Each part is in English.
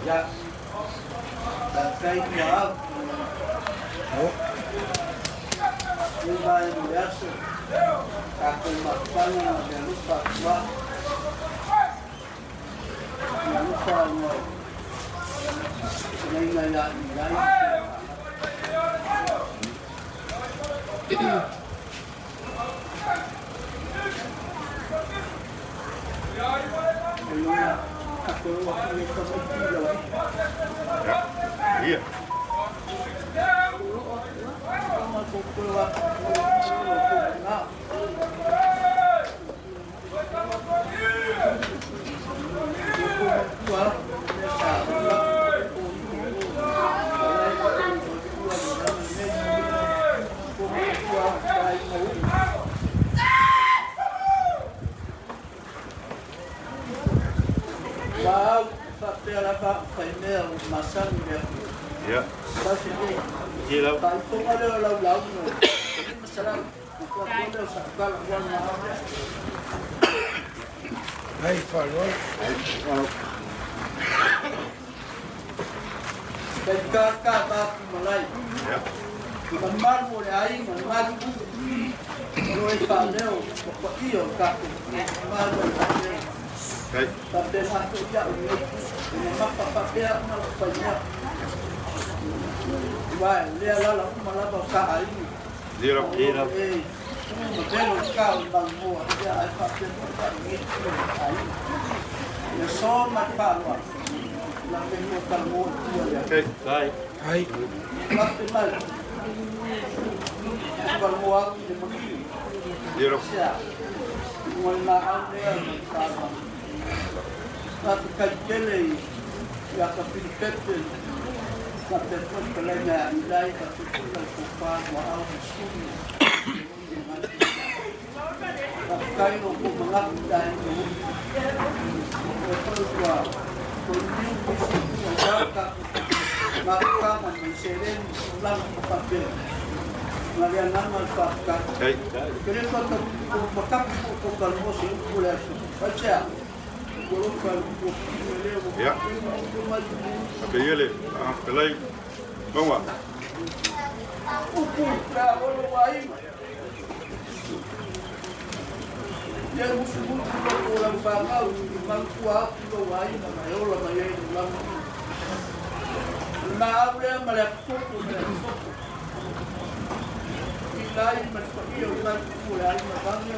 Ya. Dan kay maaf. Oh. Yung bahay mo yaso. Ako magpano na lupa ba? Na lupa mo. Ngayon nilay. Iya. Ya. Gila. Hai, falou. Kata mulai. Ya. Kembar mulai mengat. Kalau ikannya, pokoknya kata kembar mulai. Baik. Tapi satu jam ini, memang pakai banyak. Wah, dia lalu malah bawa ini. Dia. Modelo kau bangmu, dia pakai ini. Ya semua paluan. Nanti kita mau dia. Oke, baik. Hai. Nanti malam. Bangmu aku di begini. Dia. Ya. Mulai dia sekarang. Satu kali ya kepilih sampai pun kelenya nilai tapi pun kupang waal musuh. Tapi aku mengaku dan terus wah kunci jaga maka menserem ulang papel. Marian nama fakta. Jadi kalau makan kalau musuh boleh baca. Ya. Oke, iya le. Pelai. Vamos lá. Ya musuh orang Vaimauga mangkuat tu wai nama yola maya ulang. Naule malapuk ulang. Ilai masih ulang ulang macamnya.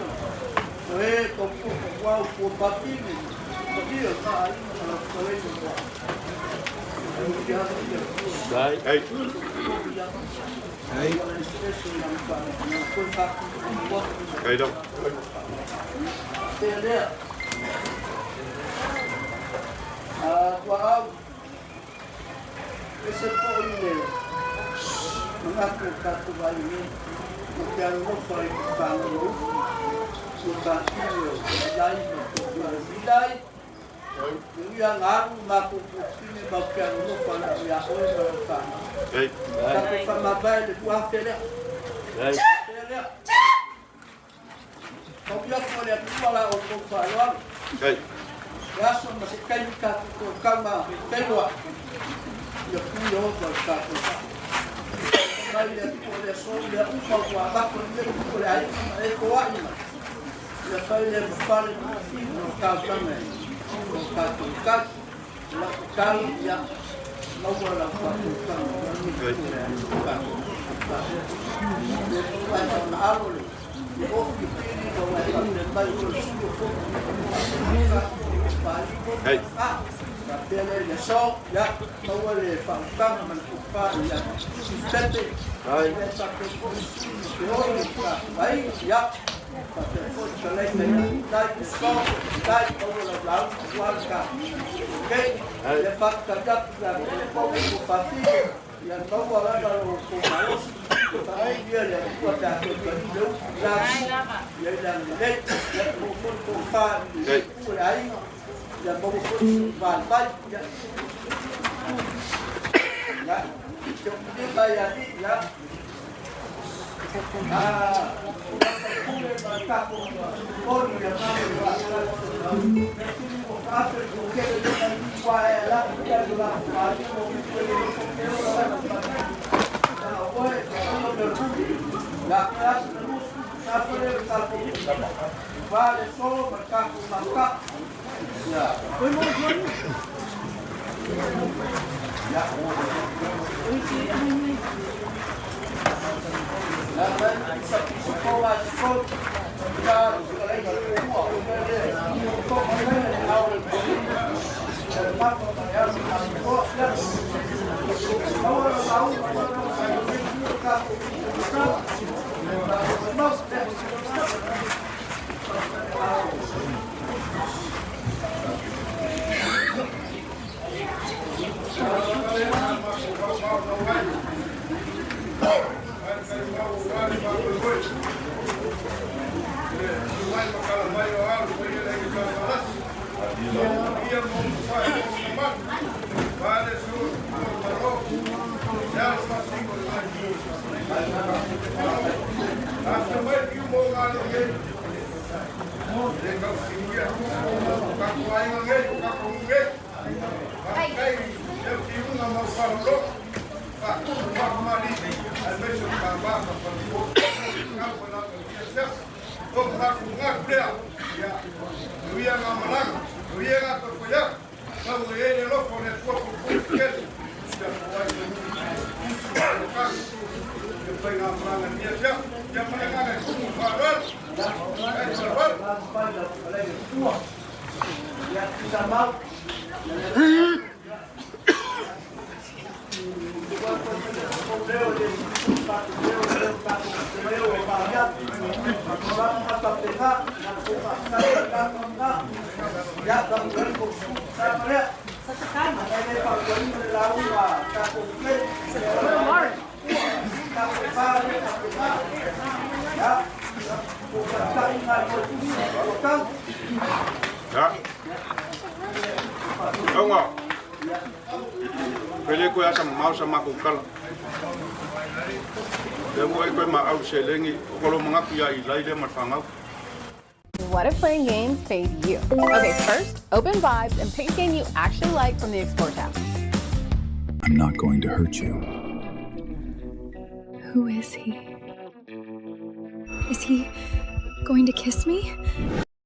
Kau kau kau batin. Dia tak ada kalau itu. Baik. Hai. Hai. Hai dong. Dia. Wow. Kesepo ini. Mengaku kata ini. Yang lupa bangun. Sudah itu. Lain. Yang aku maku sini bagian lupa nak ya orang. Baik. Tapi sama baik itu hasilnya. Baik. Kau biar kau lihat malah untuk salon. Baik. Ya masih kain kaki kama kedua. Ya punya kaki. Kau lihat kau lihat soalnya upah apa pun dia boleh air kuat ni. Ya kau lihat balik kau sama. Lakukan yang mau lakukan Hey. yang bawa kalau kumaus dia yang buat aku hidup ya dan lek yang pun kumpan mulai yang bawa pun bantai ya kemudian bayar ya Vale, solo macaco, macaco. Ya. Ja. Onga. Pele ko asa mau sama ko kala. Devo ai ko ma au selengi ko lo manga pia I laile matfanga. What if playing games paid you? Okay, first, open vibes and pick a game you actually like from the Explore tab. I'm not going to hurt you. Who is he? Is he going to kiss me?